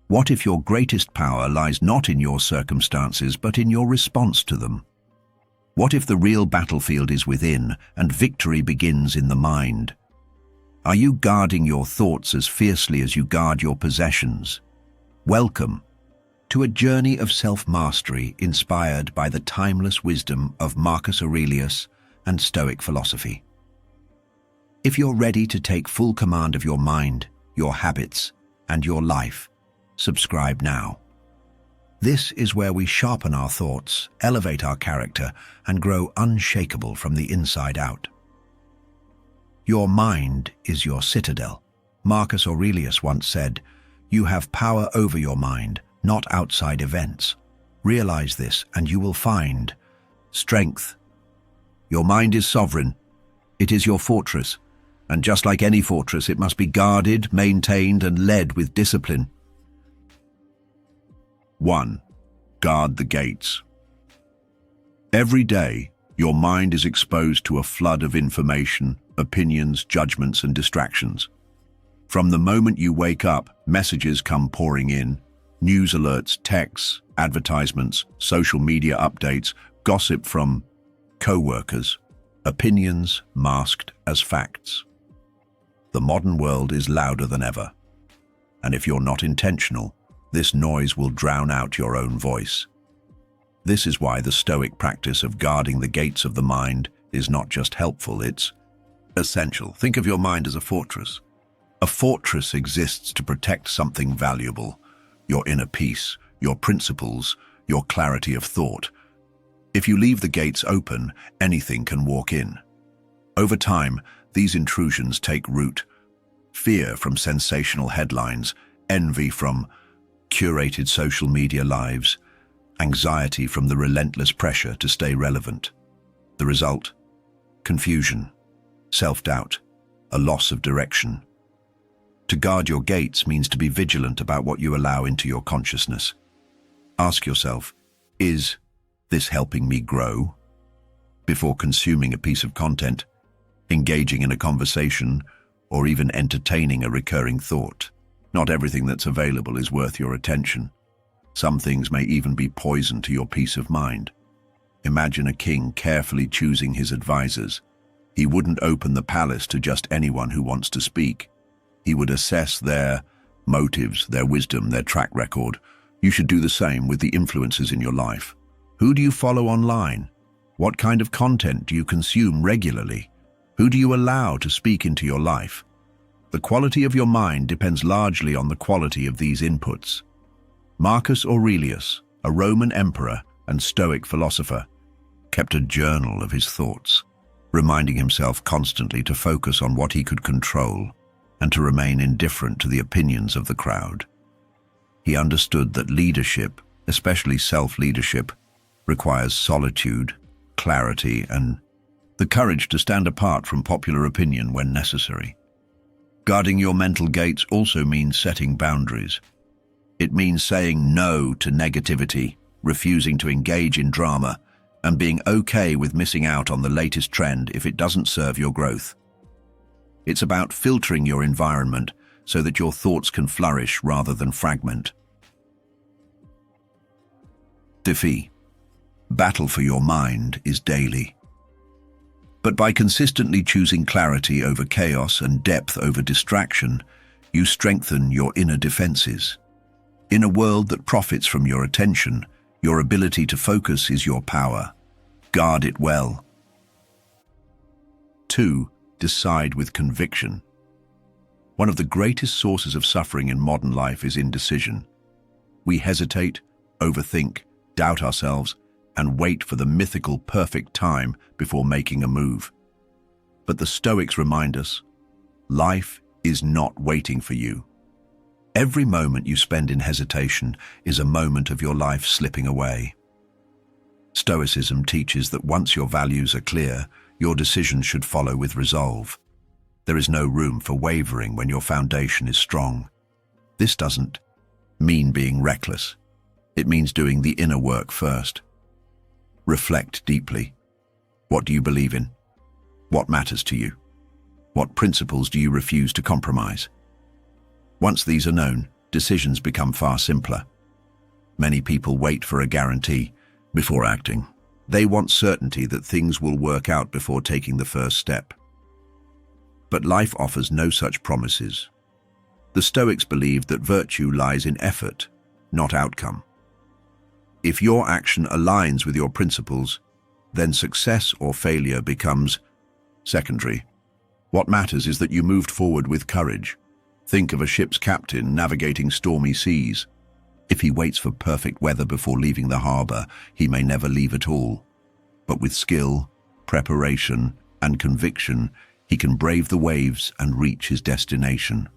What if your greatest power lies not in your circumstances but in your response to them? What if the real battlefield is within and victory begins in the mind? Are you guarding your thoughts as fiercely as you guard your possessions? Welcome to a journey of self-mastery inspired by the timeless wisdom of Marcus Aurelius and Stoic philosophy. If you're ready to take full command of your mind, your habits, and your life, subscribe now. This is where we sharpen our thoughts, elevate our character, and grow unshakable from the inside out. Your mind is your citadel. Marcus Aurelius once said, "You have power over your mind, not outside events. Realize this and you will find strength." Your mind is sovereign. It is your fortress. And just like any fortress, it must be guarded, maintained, and led with discipline. 1. Guard the gates. Every day, your mind is exposed to a flood of information, opinions, judgments, and distractions. From the moment you wake up, messages come pouring in, news alerts, texts, advertisements, social media updates, gossip from co-workers, opinions masked as facts. The modern world is louder than ever, and if you're not intentional, this noise will drown out your own voice. This is why the Stoic practice of guarding the gates of the mind is not just helpful, it's essential. Think of your mind as a fortress. A fortress exists to protect something valuable, your inner peace, your principles, your clarity of thought. If you leave the gates open, anything can walk in. Over time, these intrusions take root. Fear from sensational headlines, envy from curated social media lives, anxiety from the relentless pressure to stay relevant. The result? Confusion, self-doubt, a loss of direction. To guard your gates means to be vigilant about what you allow into your consciousness. Ask yourself, is this helping me grow? Before consuming a piece of content, engaging in a conversation, or even entertaining a recurring thought. Not everything that's available is worth your attention. Some things may even be poison to your peace of mind. Imagine a king carefully choosing his advisors. He wouldn't open the palace to just anyone who wants to speak. He would assess their motives, their wisdom, their track record. You should do the same with the influences in your life. Who do you follow online? What kind of content do you consume regularly? Who do you allow to speak into your life? The quality of your mind depends largely on the quality of these inputs. Marcus Aurelius, a Roman emperor and Stoic philosopher, kept a journal of his thoughts, reminding himself constantly to focus on what he could control and to remain indifferent to the opinions of the crowd. He understood that leadership, especially self-leadership, requires solitude, clarity, and the courage to stand apart from popular opinion when necessary. Guarding your mental gates also means setting boundaries. It means saying no to negativity, refusing to engage in drama, and being okay with missing out on the latest trend if it doesn't serve your growth. It's about filtering your environment so that your thoughts can flourish rather than fragment. Defeat. Battle for your mind is daily. But by consistently choosing clarity over chaos and depth over distraction, you strengthen your inner defenses. In a world that profits from your attention, your ability to focus is your power. Guard it well. 2. Decide with conviction. One of the greatest sources of suffering in modern life is indecision. We hesitate, overthink, doubt ourselves, and wait for the mythical perfect time before making a move. But the Stoics remind us, life is not waiting for you. Every moment you spend in hesitation is a moment of your life slipping away. Stoicism teaches that once your values are clear, your decisions should follow with resolve. There is no room for wavering when your foundation is strong. This doesn't mean being reckless. It means doing the inner work first. Reflect deeply. What do you believe in? What matters to you? What principles do you refuse to compromise? Once these are known, decisions become far simpler. Many people wait for a guarantee before acting. They want certainty that things will work out before taking the first step. But life offers no such promises. The Stoics believed that virtue lies in effort, not outcome. If your action aligns with your principles, then success or failure becomes secondary. What matters is that you moved forward with courage. Think of a ship's captain navigating stormy seas. If he waits for perfect weather before leaving the harbor, he may never leave at all. But with skill, preparation, and conviction, he can brave the waves and reach his destination.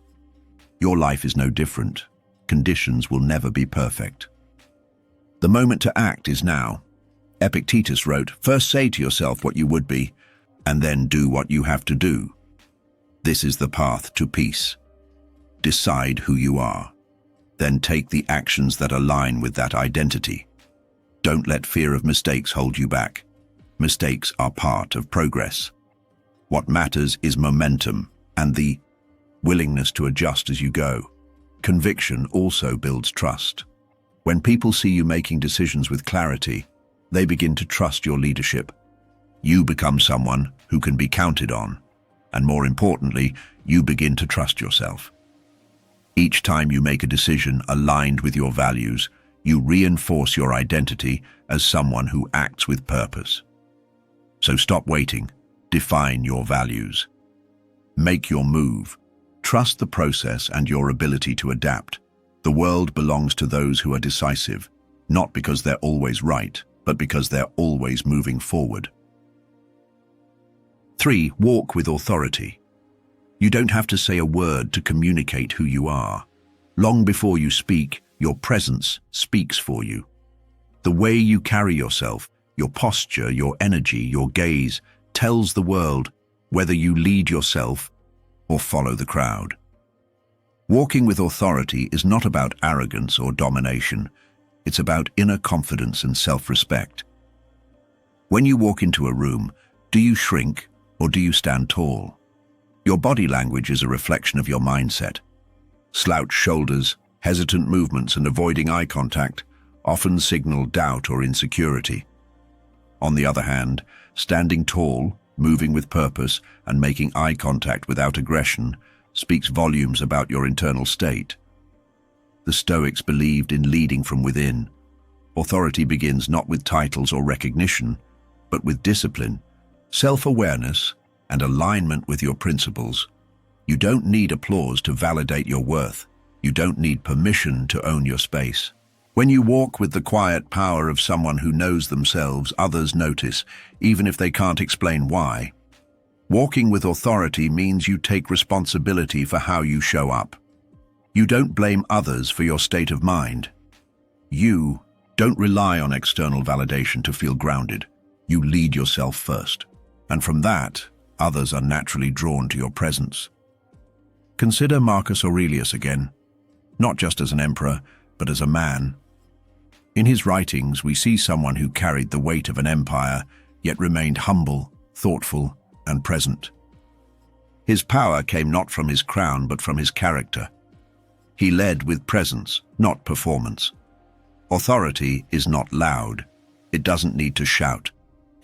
Your life is no different. Conditions will never be perfect. The moment to act is now. Epictetus wrote, "First say to yourself what you would be, and then do what you have to do." This is the path to peace. Decide who you are. Then take the actions that align with that identity. Don't let fear of mistakes hold you back. Mistakes are part of progress. What matters is momentum and the willingness to adjust as you go. Conviction also builds trust. When people see you making decisions with clarity, they begin to trust your leadership. You become someone who can be counted on, and more importantly, you begin to trust yourself. Each time you make a decision aligned with your values, you reinforce your identity as someone who acts with purpose. So stop waiting. Define your values. Make your move. Trust the process and your ability to adapt. The world belongs to those who are decisive, not because they're always right, but because they're always moving forward. 3. Walk with authority. You don't have to say a word to communicate who you are. Long before you speak, your presence speaks for you. The way you carry yourself, your posture, your energy, your gaze, tells the world whether you lead yourself or follow the crowd. Walking with authority is not about arrogance or domination. It's about inner confidence and self-respect. When you walk into a room, do you shrink or do you stand tall? Your body language is a reflection of your mindset. Slouched shoulders, hesitant movements, and avoiding eye contact often signal doubt or insecurity. On the other hand, standing tall, moving with purpose, and making eye contact without aggression speaks volumes about your internal state. The Stoics believed in leading from within. Authority begins not with titles or recognition, but with discipline, self-awareness, and alignment with your principles. You don't need applause to validate your worth. You don't need permission to own your space. When you walk with the quiet power of someone who knows themselves, others notice, even if they can't explain why. Walking with authority means you take responsibility for how you show up. You don't blame others for your state of mind. You don't rely on external validation to feel grounded. You lead yourself first. And from that, others are naturally drawn to your presence. Consider Marcus Aurelius again, not just as an emperor, but as a man. In his writings, we see someone who carried the weight of an empire, yet remained humble, thoughtful, and present. His power came not from his crown, but from his character. He led with presence, not performance. Authority is not loud. It doesn't need to shout.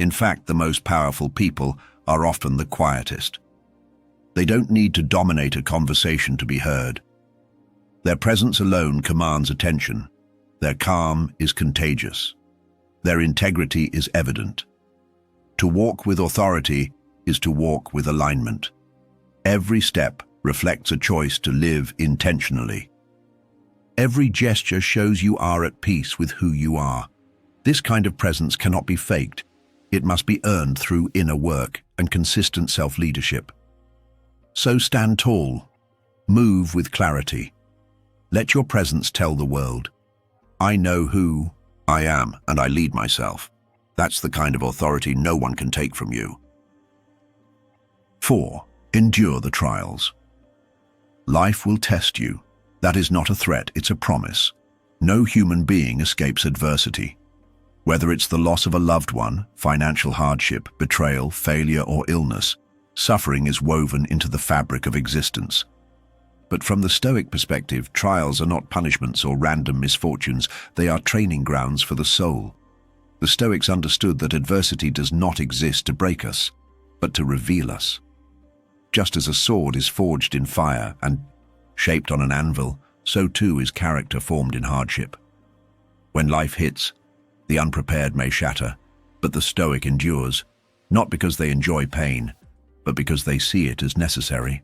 In fact, the most powerful people are often the quietest. They don't need to dominate a conversation to be heard. Their presence alone commands attention. Their calm is contagious. Their integrity is evident. To walk with authority is to walk with alignment. Every step reflects a choice to live intentionally. Every gesture shows you are at peace with who you are. This kind of presence cannot be faked. It must be earned through inner work and consistent self-leadership. So stand tall. Move with clarity. Let your presence tell the world, I know who I am and I lead myself. That's the kind of authority no one can take from you. 4. Endure the trials. Life will test you. That is not a threat, it's a promise. No human being escapes adversity. Whether it's the loss of a loved one, financial hardship, betrayal, failure, or illness, suffering is woven into the fabric of existence. But from the Stoic perspective, trials are not punishments or random misfortunes. They are training grounds for the soul. The Stoics understood that adversity does not exist to break us, but to reveal us. Just as a sword is forged in fire and shaped on an anvil, so too is character formed in hardship. When life hits, the unprepared may shatter, but the Stoic endures, not because they enjoy pain, but because they see it as necessary.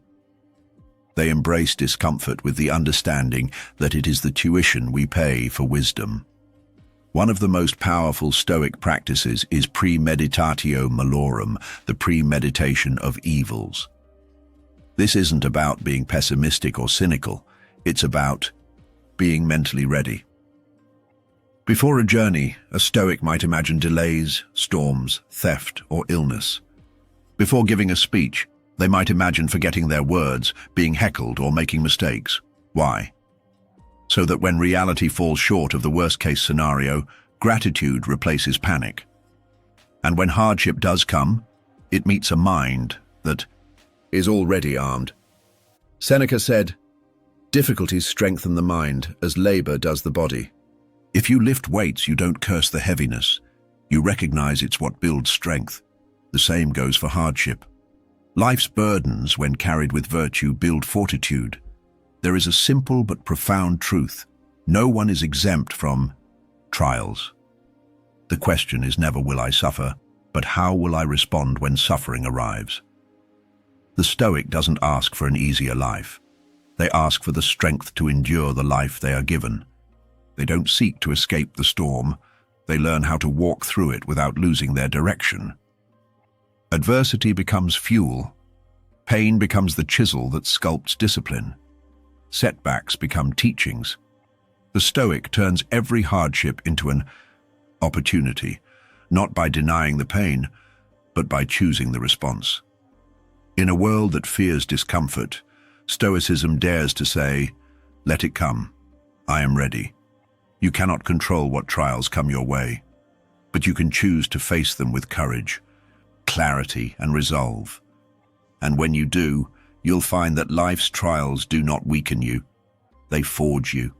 They embrace discomfort with the understanding that it is the tuition we pay for wisdom. One of the most powerful Stoic practices is premeditatio malorum, the premeditation of evils. This isn't about being pessimistic or cynical, it's about being mentally ready. Before a journey, a Stoic might imagine delays, storms, theft, or illness. Before giving a speech, they might imagine forgetting their words, being heckled, or making mistakes. Why? So that when reality falls short of the worst-case scenario, gratitude replaces panic. And when hardship does come, it meets a mind that is already armed. Seneca said, "Difficulties strengthen the mind as labor does the body." If you lift weights, you don't curse the heaviness. You recognize it's what builds strength. The same goes for hardship. Life's burdens, when carried with virtue, build fortitude. There is a simple but profound truth. No one is exempt from trials. The question is never will I suffer, but how will I respond when suffering arrives? The Stoic doesn't ask for an easier life. They ask for the strength to endure the life they are given. They don't seek to escape the storm. They learn how to walk through it without losing their direction. Adversity becomes fuel. Pain becomes the chisel that sculpts discipline. Setbacks become teachings. The Stoic turns every hardship into an opportunity, not by denying the pain, but by choosing the response. In a world that fears discomfort, Stoicism dares to say, "Let it come. I am ready." You cannot control what trials come your way, but you can choose to face them with courage, clarity, and resolve. And when you do, you'll find that life's trials do not weaken you, they forge you.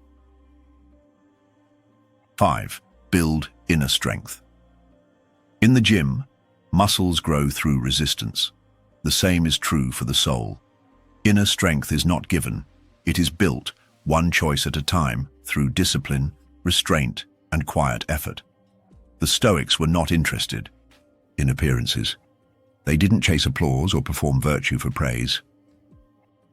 5. Build inner strength. In the gym, muscles grow through resistance. The same is true for the soul. Inner strength is not given, it is built, one choice at a time, through discipline, restraint, and quiet effort. The Stoics were not interested in appearances. They didn't chase applause or perform virtue for praise.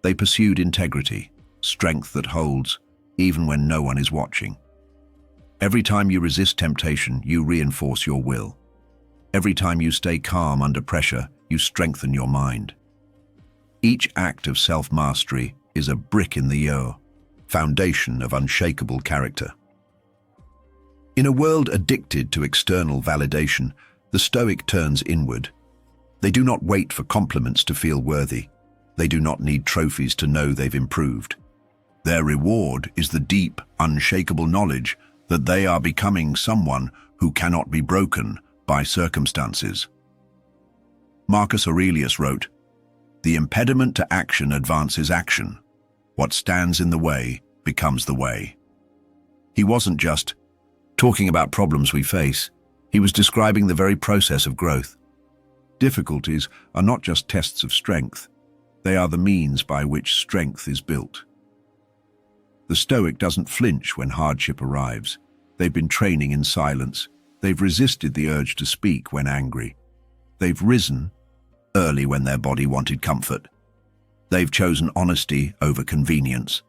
They pursued integrity, strength that holds, even when no one is watching. Every time you resist temptation, you reinforce your will. Every time you stay calm under pressure, you strengthen your mind. Each act of self-mastery is a brick in the foundation of unshakable character. In a world addicted to external validation, the Stoic turns inward. They do not wait for compliments to feel worthy. They do not need trophies to know they've improved. Their reward is the deep, unshakable knowledge that they are becoming someone who cannot be broken by circumstances. Marcus Aurelius wrote, "The impediment to action advances action. What stands in the way becomes the way." He wasn't just talking about problems we face. He was describing the very process of growth. Difficulties are not just tests of strength. They are the means by which strength is built. The Stoic doesn't flinch when hardship arrives. They've been training in silence. They've resisted the urge to speak when angry. They've risen early when their body wanted comfort. They've chosen honesty over convenience.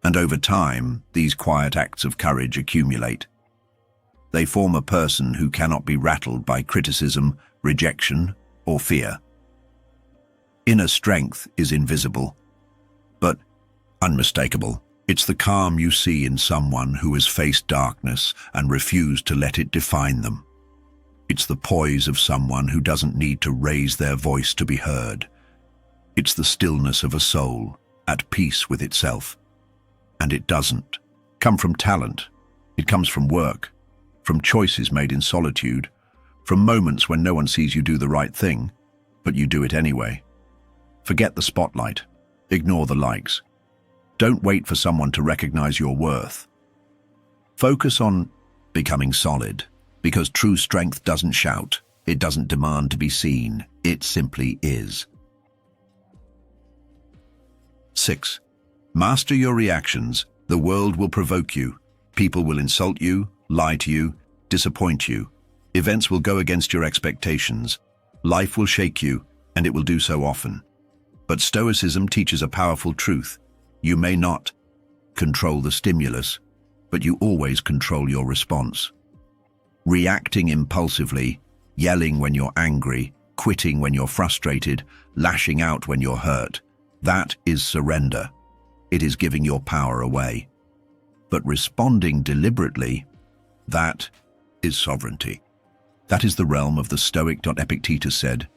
And over time, these quiet acts of courage accumulate. They form a person who cannot be rattled by criticism, rejection, or fear. Inner strength is invisible, but unmistakable. It's the calm you see in someone who has faced darkness and refused to let it define them. It's the poise of someone who doesn't need to raise their voice to be heard. It's the stillness of a soul at peace with itself. And it doesn't come from talent. It comes from work, from choices made in solitude, from moments when no one sees you do the right thing, but you do it anyway. Forget the spotlight. Ignore the likes. Don't wait for someone to recognize your worth. Focus on becoming solid, because true strength doesn't shout, it doesn't demand to be seen, it simply is. 6. Master your reactions. The world will provoke you. People will insult you, lie to you, disappoint you. Events will go against your expectations. Life will shake you, and it will do so often. But Stoicism teaches a powerful truth. You may not control the stimulus, but you always control your response. Reacting impulsively, yelling when you're angry, quitting when you're frustrated, lashing out when you're hurt, that is surrender. It is giving your power away. But responding deliberately, that is sovereignty. That is the realm of the Stoic. Epictetus said,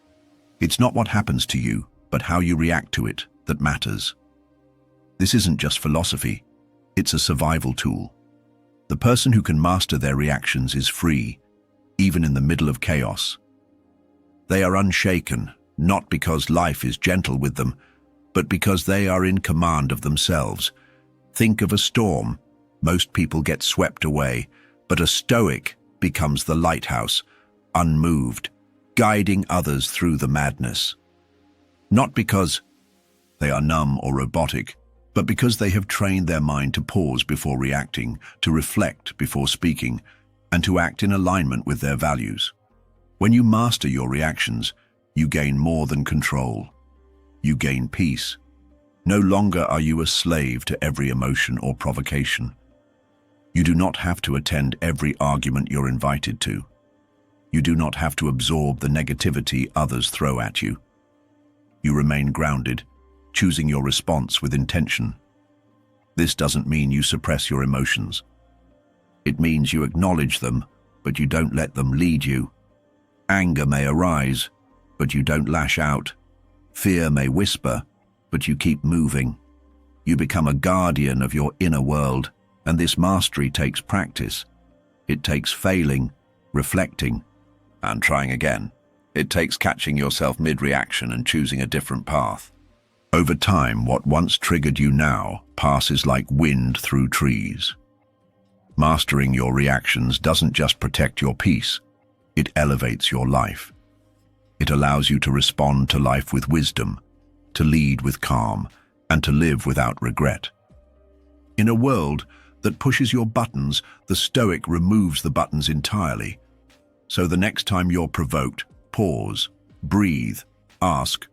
"It's not what happens to you, but how you react to it that matters." This isn't just philosophy, it's a survival tool. The person who can master their reactions is free, even in the middle of chaos. They are unshaken, not because life is gentle with them, but because they are in command of themselves. Think of a storm. Most people get swept away, but a Stoic becomes the lighthouse, unmoved, guiding others through the madness. Not because they are numb or robotic, but because they have trained their mind to pause before reacting, to reflect before speaking, and to act in alignment with their values. When you master your reactions, you gain more than control. You gain peace. No longer are you a slave to every emotion or provocation. You do not have to attend every argument you're invited to. You do not have to absorb the negativity others throw at you. You remain grounded, choosing your response with intention. This doesn't mean you suppress your emotions. It means you acknowledge them, but you don't let them lead you. Anger may arise, but you don't lash out. Fear may whisper, but you keep moving. You become a guardian of your inner world, and this mastery takes practice. It takes failing, reflecting, and trying again. It takes catching yourself mid-reaction and choosing a different path. Over time, what once triggered you now passes like wind through trees. Mastering your reactions doesn't just protect your peace, it elevates your life. It allows you to respond to life with wisdom, to lead with calm, and to live without regret. In a world that pushes your buttons, the Stoic removes the buttons entirely. So the next time you're provoked, pause, breathe, ask,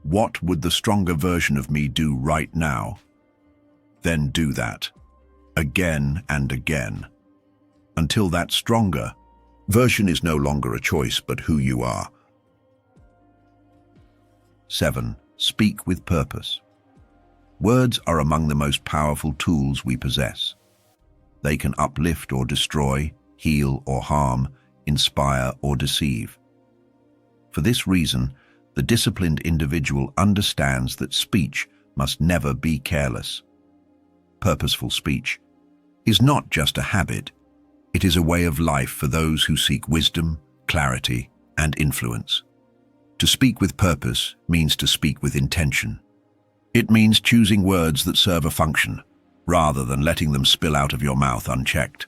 what would the stronger version of me do right now? Then do that, again and again, until that stronger version is no longer a choice but who you are. 7. Speak with purpose. Words are among the most powerful tools we possess. They can uplift or destroy, heal or harm, inspire or deceive. For this reason, the disciplined individual understands that speech must never be careless. Purposeful speech is not just a habit, it is a way of life for those who seek wisdom, clarity, and influence. To speak with purpose means to speak with intention. It means choosing words that serve a function, rather than letting them spill out of your mouth unchecked.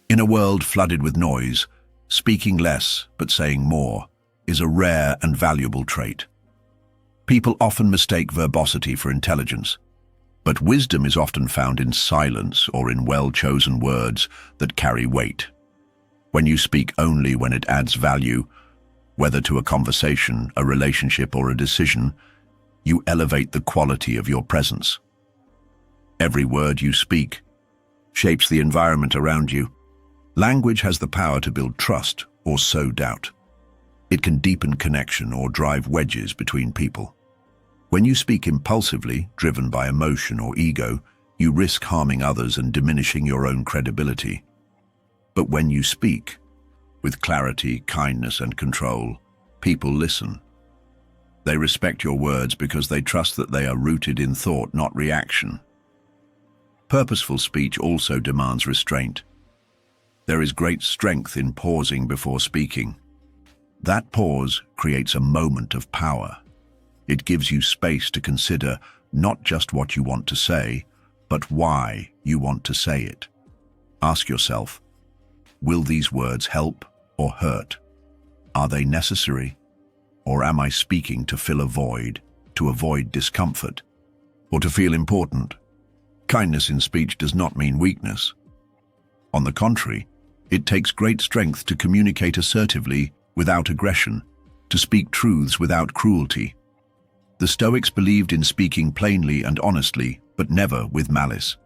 In a world flooded with noise, speaking less but saying more is a rare and valuable trait. People often mistake verbosity for intelligence, but wisdom is often found in silence or in well-chosen words that carry weight. When you speak only when it adds value, whether to a conversation, a relationship, or a decision, you elevate the quality of your presence. Every word you speak shapes the environment around you. Language has the power to build trust or sow doubt. It can deepen connection or drive wedges between people. When you speak impulsively, driven by emotion or ego, you risk harming others and diminishing your own credibility. But when you speak with clarity, kindness, and control, people listen. They respect your words because they trust that they are rooted in thought, not reaction. Purposeful speech also demands restraint. There is great strength in pausing before speaking. That pause creates a moment of power. It gives you space to consider not just what you want to say, but why you want to say it. Ask yourself, will these words help or hurt? Are they necessary? Or am I speaking to fill a void, to avoid discomfort, or to feel important? Kindness in speech does not mean weakness. On the contrary, it takes great strength to communicate assertively without aggression, to speak truths without cruelty. The Stoics believed in speaking plainly and honestly, but never with malice.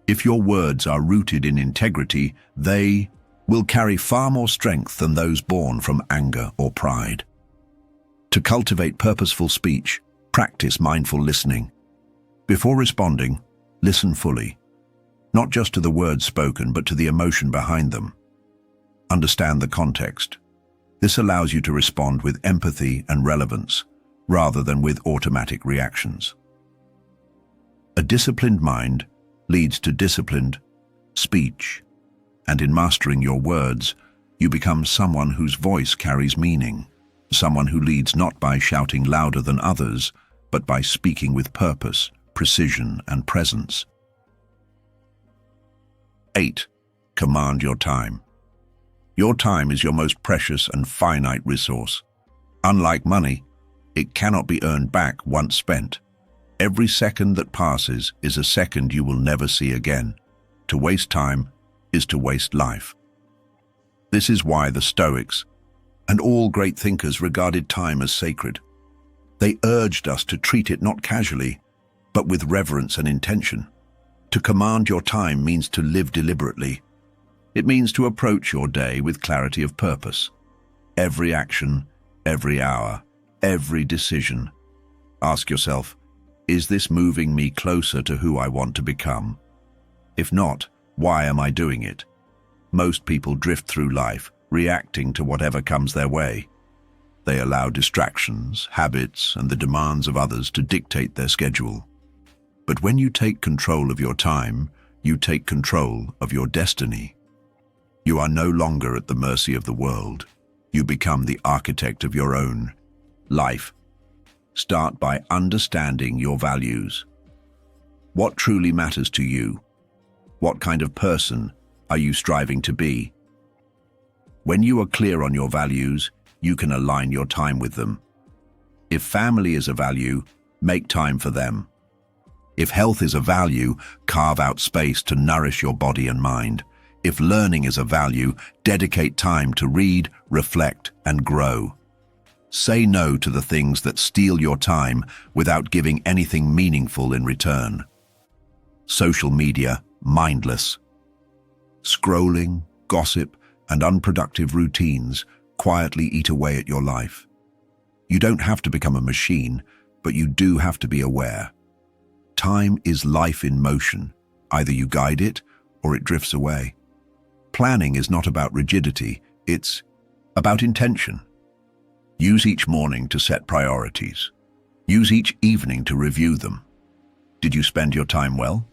If your words are rooted in integrity, they will carry far more strength than those born from anger or pride. To cultivate purposeful speech, practice mindful listening. Before responding, listen fully, not just to the words spoken, but to the emotion behind them. Understand the context. This allows you to respond with empathy and relevance, rather than with automatic reactions. A disciplined mind leads to disciplined speech, and in mastering your words, you become someone whose voice carries meaning, someone who leads not by shouting louder than others, but by speaking with purpose, precision, and presence. 8. Command your time. Your time is your most precious and finite resource. Unlike money, it cannot be earned back once spent. Every second that passes is a second you will never see again. To waste time is to waste life. This is why the Stoics and all great thinkers regarded time as sacred. They urged us to treat it not casually, but with reverence and intention. To command your time means to live deliberately. It means to approach your day with clarity of purpose. Every action, every hour, every decision. Ask yourself, is this moving me closer to who I want to become? If not, why am I doing it? Most people drift through life, reacting to whatever comes their way. They allow distractions, habits, and the demands of others to dictate their schedule. But when you take control of your time, you take control of your destiny. You are no longer at the mercy of the world. You become the architect of your own life. Start by understanding your values. What truly matters to you? What kind of person are you striving to be? When you are clear on your values, you can align your time with them. If family is a value, make time for them. If health is a value, carve out space to nourish your body and mind. If learning is a value, dedicate time to read, reflect, and grow. Say no to the things that steal your time without giving anything meaningful in return. Social media, mindless. Scrolling, gossip, and unproductive routines quietly eat away at your life. You don't have to become a machine, but you do have to be aware. Time is life in motion. Either you guide it or it drifts away. Planning is not about rigidity, it's about intention. Use each morning to set priorities. Use each evening to review them. Did you spend your time well?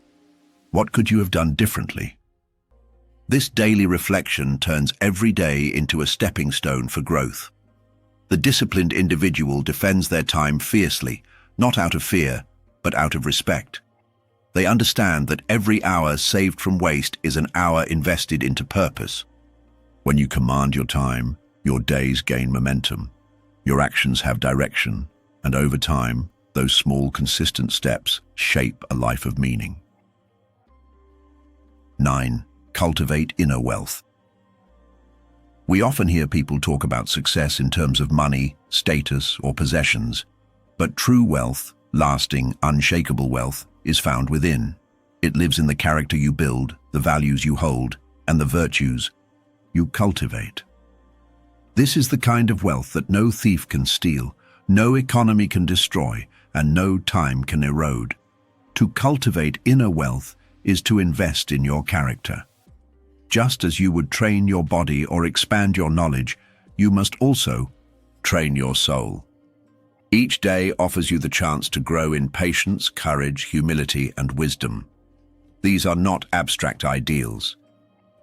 What could you have done differently? This daily reflection turns every day into a stepping stone for growth. The disciplined individual defends their time fiercely, not out of fear, but out of respect. They understand that every hour saved from waste is an hour invested into purpose. When you command your time, your days gain momentum. Your actions have direction, and over time, those small, consistent steps shape a life of meaning. 9. Cultivate inner wealth. We often hear people talk about success in terms of money, status, or possessions, but true wealth, lasting, unshakable wealth, is found within. It lives in the character you build, the values you hold, and the virtues you cultivate. This is the kind of wealth that no thief can steal, no economy can destroy, and no time can erode. To cultivate inner wealth is to invest in your character. Just as you would train your body or expand your knowledge, you must also train your soul. Each day offers you the chance to grow in patience, courage, humility, and wisdom. These are not abstract ideals.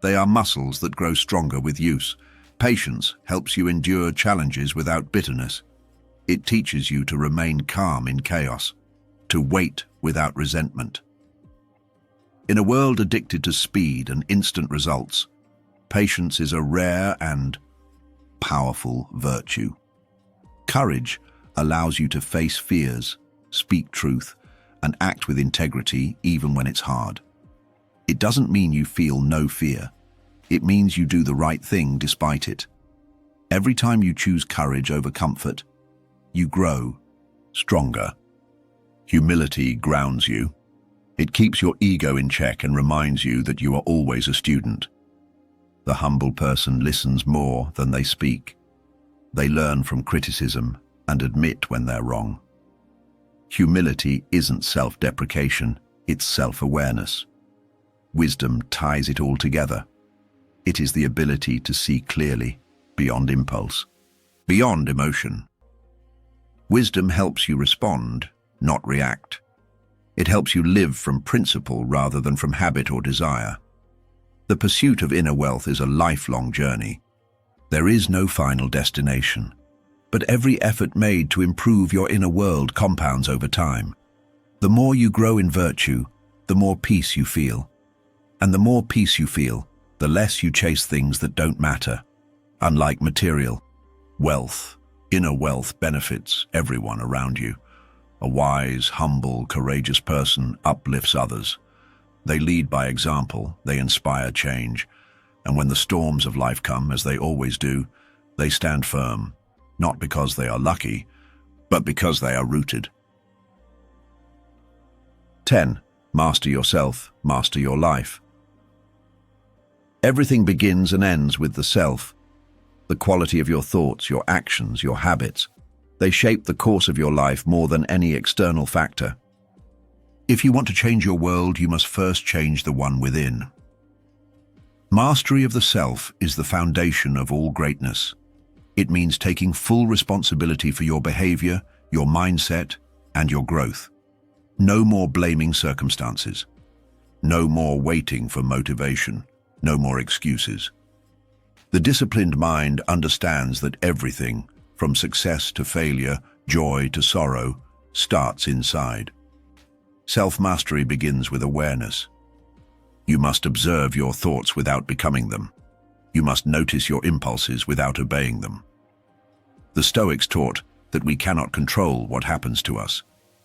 They are muscles that grow stronger with use. Patience helps you endure challenges without bitterness. It teaches you to remain calm in chaos, to wait without resentment. In a world addicted to speed and instant results, patience is a rare and powerful virtue. Courage allows you to face fears, speak truth, and act with integrity even when it's hard. It doesn't mean you feel no fear. It means you do the right thing despite it. Every time you choose courage over comfort, you grow stronger. Humility grounds you. It keeps your ego in check and reminds you that you are always a student. The humble person listens more than they speak. They learn from criticism and admit when they're wrong. Humility isn't self-deprecation, it's self-awareness. Wisdom ties it all together. It is the ability to see clearly, beyond impulse, beyond emotion. Wisdom helps you respond, not react. It helps you live from principle rather than from habit or desire. The pursuit of inner wealth is a lifelong journey. There is no final destination, but every effort made to improve your inner world compounds over time. The more you grow in virtue, the more peace you feel. And the more peace you feel, the less you chase things that don't matter. Unlike material wealth, inner wealth benefits everyone around you. A wise, humble, courageous person uplifts others. They lead by example, they inspire change, and when the storms of life come, as they always do, they stand firm, not because they are lucky, but because they are rooted. 10. Master yourself, master your life. Everything begins and ends with the self. The quality of your thoughts, your actions, your habits, they shape the course of your life more than any external factor. If you want to change your world, you must first change the one within. Mastery of the self is the foundation of all greatness. It means taking full responsibility for your behavior, your mindset, and your growth. No more blaming circumstances. No more waiting for motivation. No more excuses. The disciplined mind understands that everything, from success to failure, joy to sorrow, starts inside. Self-mastery begins with awareness. You must observe your thoughts without becoming them. You must notice your impulses without obeying them. The Stoics taught that we cannot control what happens to us,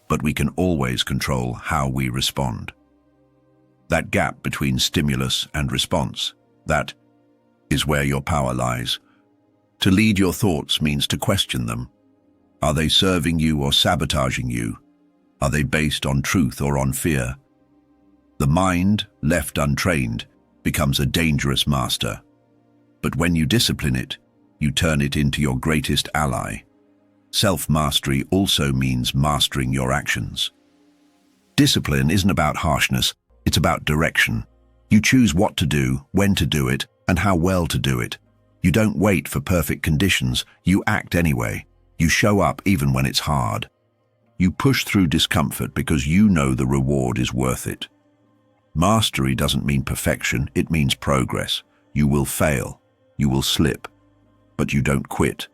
but we can always control how we respond. That gap between stimulus and response, that is where your power lies. To lead your thoughts means to question them. Are they serving you or sabotaging you? Are they based on truth or on fear? The mind, left untrained, becomes a dangerous master. But when you discipline it, you turn it into your greatest ally. Self-mastery also means mastering your actions. Discipline isn't about harshness, it's about direction. You choose what to do, when to do it, and how well to do it. You don't wait for perfect conditions, you act anyway. You show up even when it's hard. You push through discomfort because you know the reward is worth it. Mastery doesn't mean perfection, it means progress. You will fail, you will slip, but you don't quit.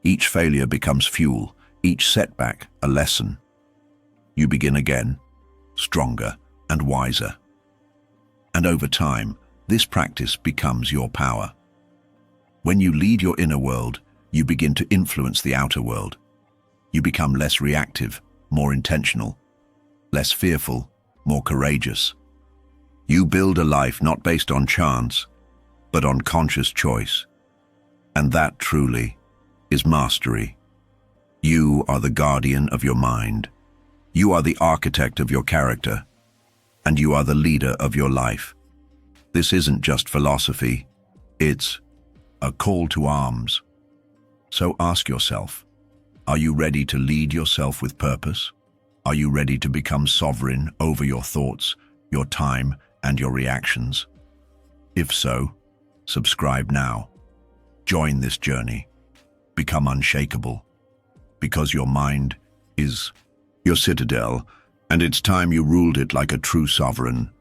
Each failure becomes fuel, each setback a lesson. You begin again, stronger and wiser. And over time, this practice becomes your power. When you lead your inner world, you begin to influence the outer world. You become less reactive, more intentional, less fearful, more courageous. You build a life not based on chance, but on conscious choice. And that truly is mastery. You are the guardian of your mind. You are the architect of your character. And you are the leader of your life. This isn't just philosophy, it's a call to arms. So ask yourself, are you ready to lead yourself with purpose? Are you ready to become sovereign over your thoughts, your time, and your reactions? If so, subscribe now. Join this journey. Become unshakable. Because your mind is your citadel, and it's time you ruled it like a true sovereign.